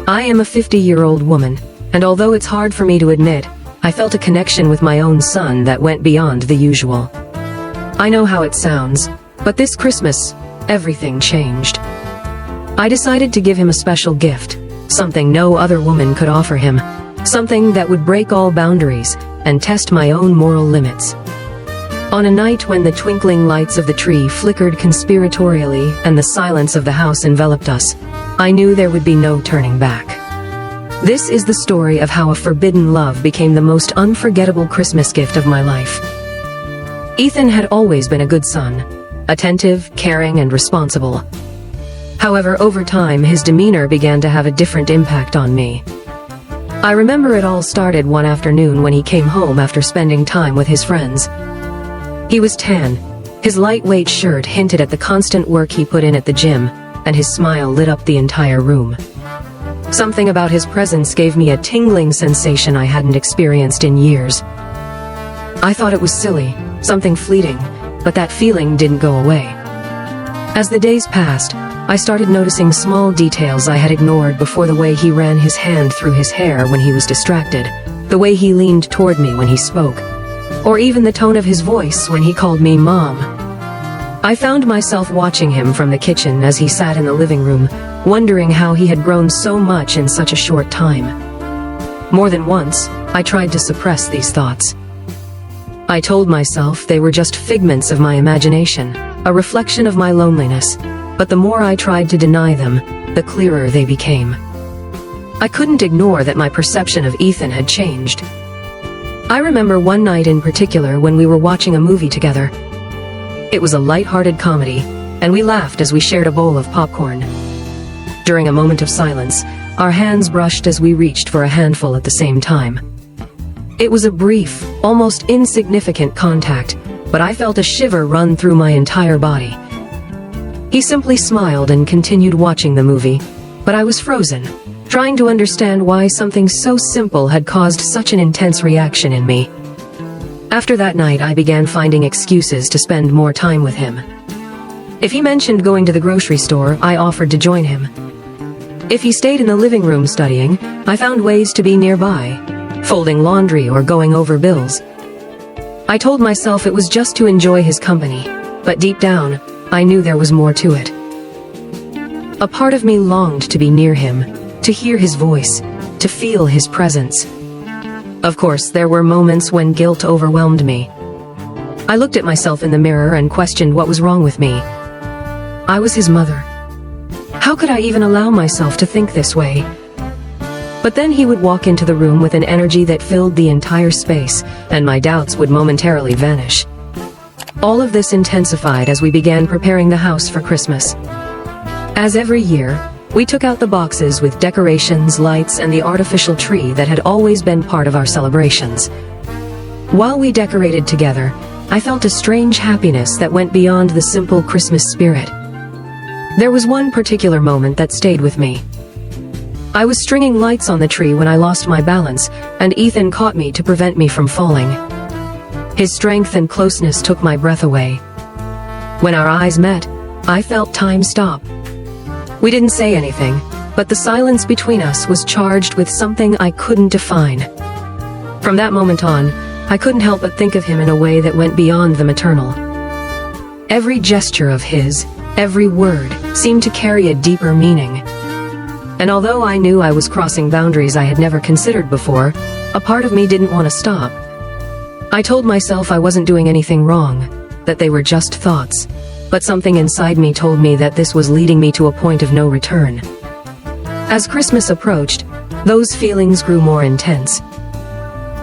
I am a 50-year-old woman, and although it's hard for me to admit, I felt a connection with my own son that went beyond the usual. I know how it sounds, but this Christmas, everything changed. I decided to give him a special gift, something no other woman could offer him, something that would break all boundaries and test my own moral limits. On a night when the twinkling lights of the tree flickered conspiratorially and the silence of the house enveloped us, I knew there would be no turning back. This is the story of how a forbidden love became the most unforgettable Christmas gift of my life. Ethan had always been a good son, attentive, caring, and responsible. However, over time, his demeanor began to have a different impact on me. I remember it all started one afternoon when he came home after spending time with his friends. He was tan. His lightweight shirt hinted at the constant work he put in at the gym, and his smile lit up the entire room. Something about his presence gave me a tingling sensation I hadn't experienced in years. I thought it was silly, something fleeting, but that feeling didn't go away. As the days passed, I started noticing small details I had ignored before: the way he ran his hand through his hair when he was distracted, the way he leaned toward me when he spoke, or even the tone of his voice when he called me Mom. I found myself watching him from the kitchen as he sat in the living room, wondering how he had grown so much in such a short time. More than once, I tried to suppress these thoughts. I told myself they were just figments of my imagination, a reflection of my loneliness, but the more I tried to deny them, the clearer they became. I couldn't ignore that my perception of Ethan had changed. I remember one night in particular when we were watching a movie together. It was a light-hearted comedy, and we laughed as we shared a bowl of popcorn. During a moment of silence, our hands brushed as we reached for a handful at the same time. It was a brief, almost insignificant contact, but I felt a shiver run through my entire body. He simply smiled and continued watching the movie, but I was frozen, trying to understand why something so simple had caused such an intense reaction in me. After that night, I began finding excuses to spend more time with him. If he mentioned going to the grocery store, I offered to join him. If he stayed in the living room studying, I found ways to be nearby, folding laundry or going over bills. I told myself it was just to enjoy his company, but deep down, I knew there was more to it. A part of me longed to be near him, to hear his voice, to feel his presence. Of course, there were moments when guilt overwhelmed me. I looked at myself in the mirror and questioned what was wrong with me. I was his mother. How could I even allow myself to think this way? But then he would walk into the room with an energy that filled the entire space, and my doubts would momentarily vanish. All of this intensified as we began preparing the house for Christmas. As every year, we took out the boxes with decorations, lights, and the artificial tree that had always been part of our celebrations. While we decorated together, I felt a strange happiness that went beyond the simple Christmas spirit. There was one particular moment that stayed with me. I was stringing lights on the tree when I lost my balance, and Ethan caught me to prevent me from falling. His strength and closeness took my breath away. When our eyes met, I felt time stop. We didn't say anything, but the silence between us was charged with something I couldn't define. From that moment on, I couldn't help but think of him in a way that went beyond the maternal. Every gesture of his, every word, seemed to carry a deeper meaning. And although I knew I was crossing boundaries I had never considered before, a part of me didn't want to stop. I told myself I wasn't doing anything wrong, that they were just thoughts. But something inside me told me that this was leading me to a point of no return. As Christmas approached, those feelings grew more intense.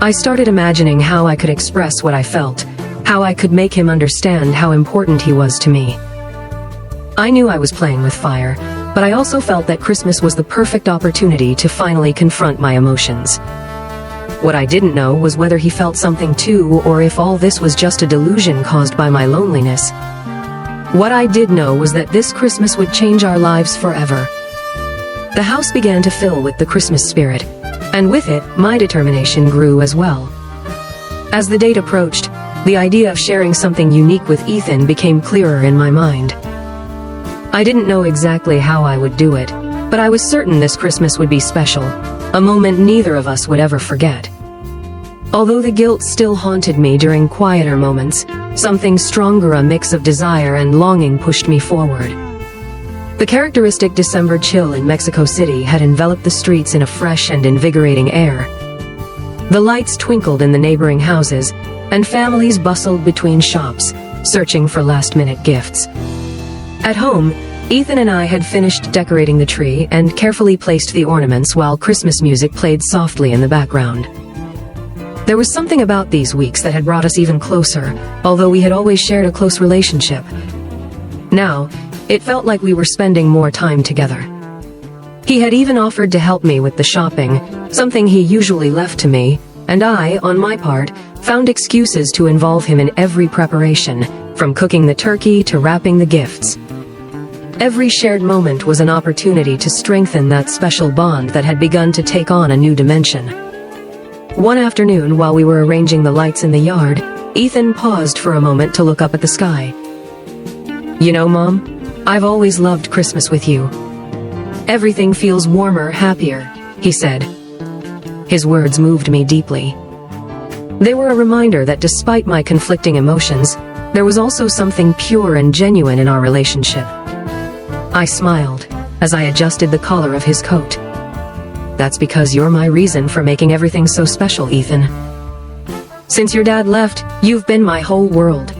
I started imagining how I could express what I felt, how I could make him understand how important he was to me. I knew I was playing with fire, but I also felt that Christmas was the perfect opportunity to finally confront my emotions. What I didn't know was whether he felt something too, or if all this was just a delusion caused by my loneliness. What I did know was that this Christmas would change our lives forever. The house began to fill with the Christmas spirit, and with it, my determination grew as well. As the date approached, the idea of sharing something unique with Ethan became clearer in my mind. I didn't know exactly how I would do it, But I was certain this Christmas would be special, a moment neither of us would ever forget. Although the guilt still haunted me during quieter moments, something stronger, a mix of desire and longing, pushed me forward. The characteristic December chill in Mexico City had enveloped the streets in a fresh and invigorating air. The lights twinkled in the neighboring houses, and families bustled between shops, searching for last-minute gifts. At home, Ethan and I had finished decorating the tree and carefully placed the ornaments while Christmas music played softly in the background. There was something about these weeks that had brought us even closer, although we had always shared a close relationship. Now, it felt like we were spending more time together. He had even offered to help me with the shopping, something he usually left to me, and I, on my part, found excuses to involve him in every preparation, from cooking the turkey to wrapping the gifts. Every shared moment was an opportunity to strengthen that special bond that had begun to take on a new dimension. One afternoon, while we were arranging the lights in the yard, Ethan paused for a moment to look up at the sky. "You know, Mom, I've always loved Christmas with you. Everything feels warmer, happier," he said. His words moved me deeply. They were a reminder that despite my conflicting emotions, there was also something pure and genuine in our relationship. I smiled as I adjusted the collar of his coat. "That's because you're my reason for making everything so special, Ethan. Since your dad left, you've been my whole world."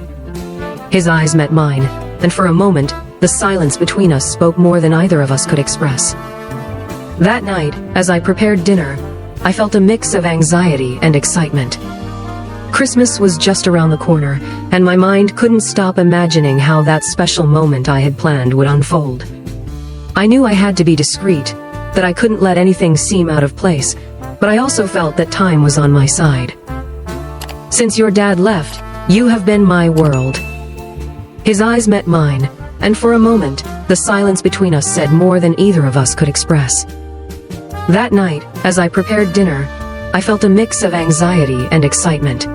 His eyes met mine, and for a moment, the silence between us spoke more than either of us could express. That night, as I prepared dinner, I felt a mix of anxiety and excitement. Christmas was just around the corner, and my mind couldn't stop imagining how that special moment I had planned would unfold. I knew I had to be discreet, that I couldn't let anything seem out of place, but I also felt that time was on my side. "Since your dad left, you have been my world." His eyes met mine, and for a moment, the silence between us said more than either of us could express. That night, as I prepared dinner, I felt a mix of anxiety and excitement.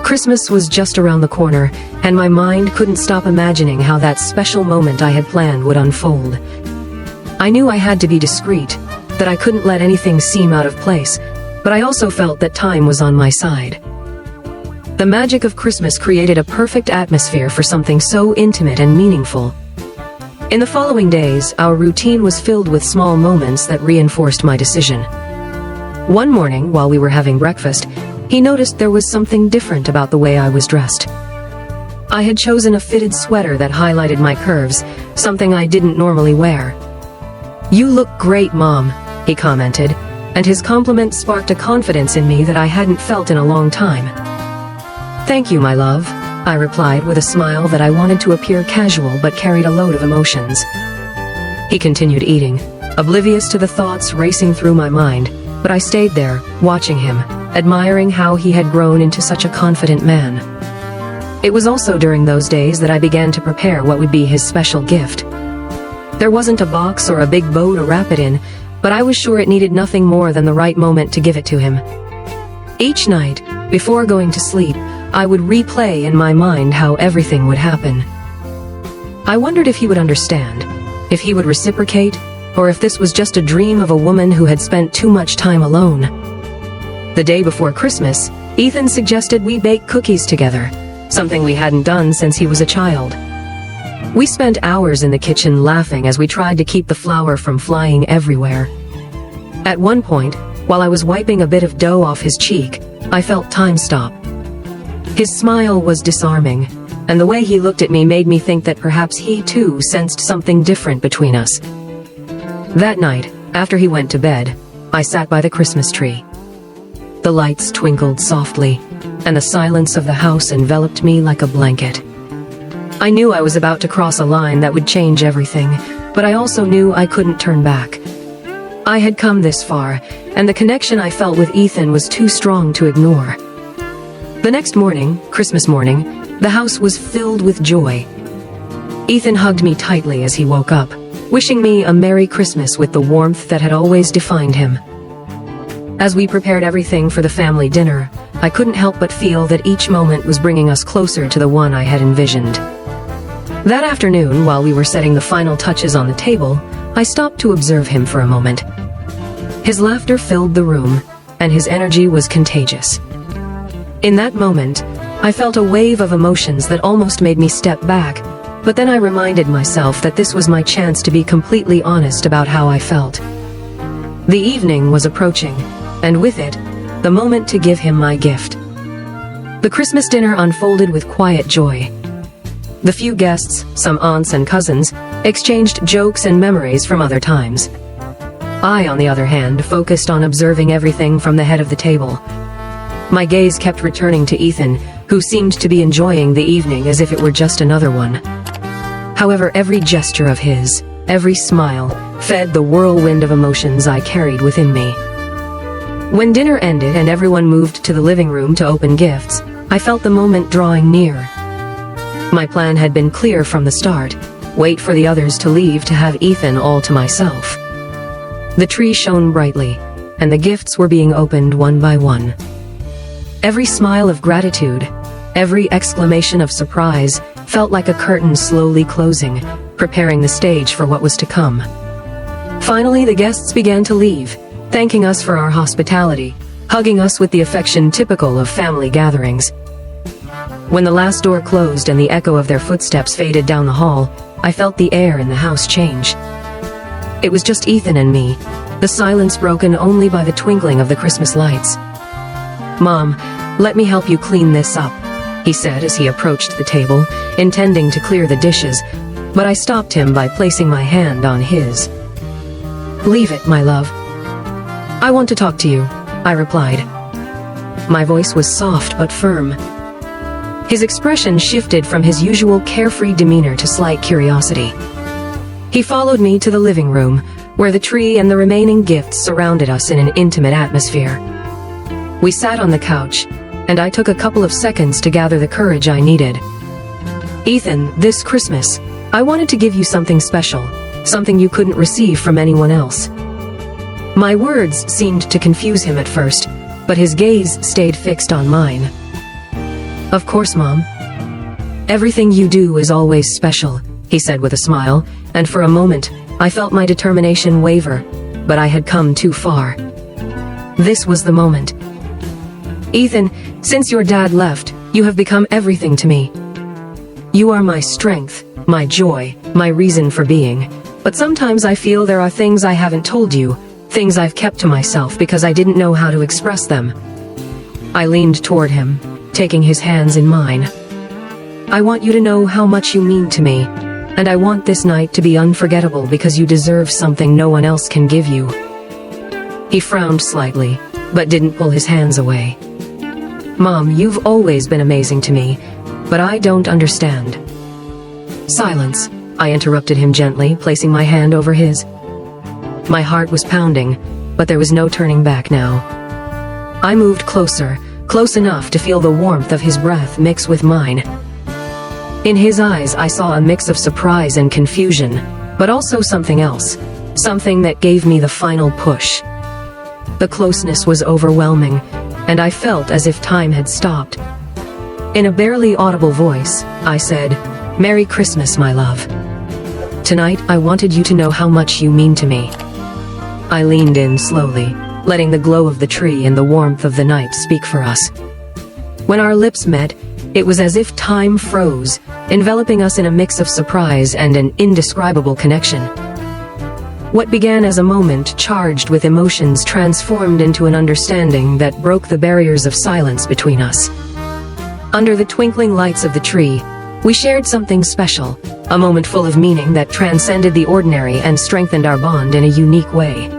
Christmas was just around the corner, and my mind couldn't stop imagining how that special moment I had planned would unfold. I knew I had to be discreet, that I couldn't let anything seem out of place, but I also felt that time was on my side. The magic of Christmas created a perfect atmosphere for something so intimate and meaningful. In the following days, our routine was filled with small moments that reinforced my decision. One morning, while we were having breakfast, he noticed there was something different about the way I was dressed. I had chosen a fitted sweater that highlighted my curves, something I didn't normally wear. "You look great, Mom," he commented, and his compliment sparked a confidence in me that I hadn't felt in a long time. "Thank you, my love," I replied with a smile that I wanted to appear casual but carried a load of emotions. He continued eating, oblivious to the thoughts racing through my mind, but I stayed there, watching him, admiring how he had grown into such a confident man. It was also during those days that I began to prepare what would be his special gift. There wasn't a box or a big bow to wrap it in, but I was sure it needed nothing more than the right moment to give it to him. Each night, before going to sleep, I would replay in my mind how everything would happen. I wondered if he would understand, if he would reciprocate, or if this was just a dream of a woman who had spent too much time alone. The day before Christmas, Ethan suggested we bake cookies together, something we hadn't done since he was a child. We spent hours in the kitchen laughing as we tried to keep the flour from flying everywhere. At one point, while I was wiping a bit of dough off his cheek, I felt time stop. His smile was disarming, and the way he looked at me made me think that perhaps he too sensed something different between us. That night, after he went to bed, I sat by the Christmas tree. The lights twinkled softly, and the silence of the house enveloped me like a blanket. I knew I was about to cross a line that would change everything, but I also knew I couldn't turn back. I had come this far, and the connection I felt with Ethan was too strong to ignore. The next morning, Christmas morning, the house was filled with joy. Ethan hugged me tightly as he woke up, wishing me a Merry Christmas with the warmth that had always defined him. As we prepared everything for the family dinner, I couldn't help but feel that each moment was bringing us closer to the one I had envisioned. That afternoon, while we were setting the final touches on the table, I stopped to observe him for a moment. His laughter filled the room, and his energy was contagious. In that moment, I felt a wave of emotions that almost made me step back, but then I reminded myself that this was my chance to be completely honest about how I felt. The evening was approaching, and with it, the moment to give him my gift. The Christmas dinner unfolded with quiet joy. The few guests, some aunts and cousins, exchanged jokes and memories from other times. I, on the other hand, focused on observing everything from the head of the table. My gaze kept returning to Ethan, who seemed to be enjoying the evening as if it were just another one. However, every gesture of his, every smile, fed the whirlwind of emotions I carried within me. When dinner ended and everyone moved to the living room to open gifts, I felt the moment drawing near. My plan had been clear from the start: wait for the others to leave to have Ethan all to myself. The tree shone brightly, and the gifts were being opened one by one. Every smile of gratitude, every exclamation of surprise, felt like a curtain slowly closing, preparing the stage for what was to come. Finally, the guests began to leave, thanking us for our hospitality, hugging us with the affection typical of family gatherings. When the last door closed and the echo of their footsteps faded down the hall, I felt the air in the house change. It was just Ethan and me, the silence broken only by the twinkling of the Christmas lights. "Mom, let me help you clean this up," he said as he approached the table, intending to clear the dishes, but I stopped him by placing my hand on his. "Leave it, my love. I want to talk to you," I replied. My voice was soft but firm. His expression shifted from his usual carefree demeanor to slight curiosity. He followed me to the living room, where the tree and the remaining gifts surrounded us in an intimate atmosphere. We sat on the couch, and I took a couple of seconds to gather the courage I needed. "Ethan, this Christmas, I wanted to give you something special, something you couldn't receive from anyone else." My words seemed to confuse him at first, but his gaze stayed fixed on mine. "Of course, Mom. Everything you do is always special," he said with a smile, and for a moment, I felt my determination waver, but I had come too far. This was the moment. "Ethan, since your dad left, you have become everything to me. You are my strength, my joy, my reason for being. But sometimes I feel there are things I haven't told you, things I've kept to myself because I didn't know how to express them." I leaned toward him, taking his hands in mine. "I want you to know how much you mean to me, and I want this night to be unforgettable because you deserve something no one else can give you." He frowned slightly, but didn't pull his hands away. "Mom, you've always been amazing to me, but I don't understand." "Silence," I interrupted him gently, placing my hand over his. My heart was pounding, but there was no turning back now. I moved closer, close enough to feel the warmth of his breath mix with mine. In his eyes, I saw a mix of surprise and confusion, but also something else, something that gave me the final push. The closeness was overwhelming, and I felt as if time had stopped. In a barely audible voice, I said, "Merry Christmas, my love. Tonight, I wanted you to know how much you mean to me." I leaned in slowly, letting the glow of the tree and the warmth of the night speak for us. When our lips met, it was as if time froze, enveloping us in a mix of surprise and an indescribable connection. What began as a moment charged with emotions transformed into an understanding that broke the barriers of silence between us. Under the twinkling lights of the tree, we shared something special, a moment full of meaning that transcended the ordinary and strengthened our bond in a unique way.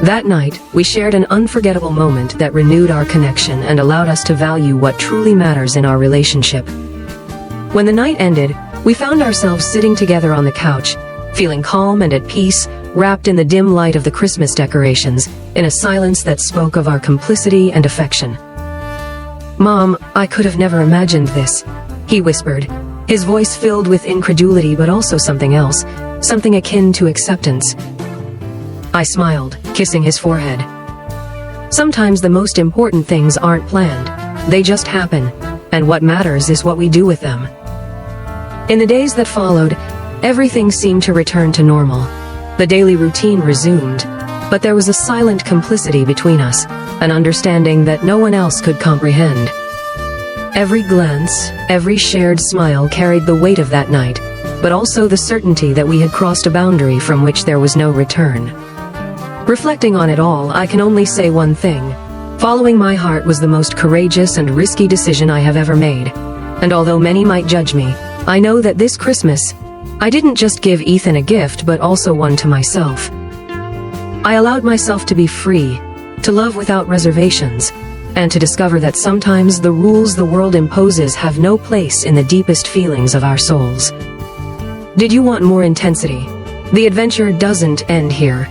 That night, we shared an unforgettable moment that renewed our connection and allowed us to value what truly matters in our relationship. When the night ended, we found ourselves sitting together on the couch, feeling calm and at peace, wrapped in the dim light of the Christmas decorations, in a silence that spoke of our complicity and affection. "Mom, I could have never imagined this," he whispered, his voice filled with incredulity but also something else, something akin to acceptance. I smiled, kissing his forehead. Sometimes the most important things aren't planned, they just happen, and what matters is what we do with them. In the days that followed, everything seemed to return to normal. The daily routine resumed, but there was a silent complicity between us, an understanding that no one else could comprehend. Every glance, every shared smile carried the weight of that night, but also the certainty that we had crossed a boundary from which there was no return. Reflecting on it all, I can only say one thing. Following my heart was the most courageous and risky decision I have ever made. And although many might judge me, I know that this Christmas, I didn't just give Ethan a gift, but also one to myself. I allowed myself to be free, to love without reservations, and to discover that sometimes the rules the world imposes have no place in the deepest feelings of our souls. Did you want more intensity? The adventure doesn't end here.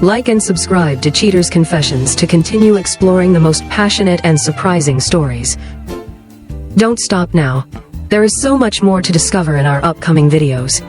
Like and subscribe to Cheater's Confessions to continue exploring the most passionate and surprising stories. Don't stop now. There is so much more to discover in our upcoming videos.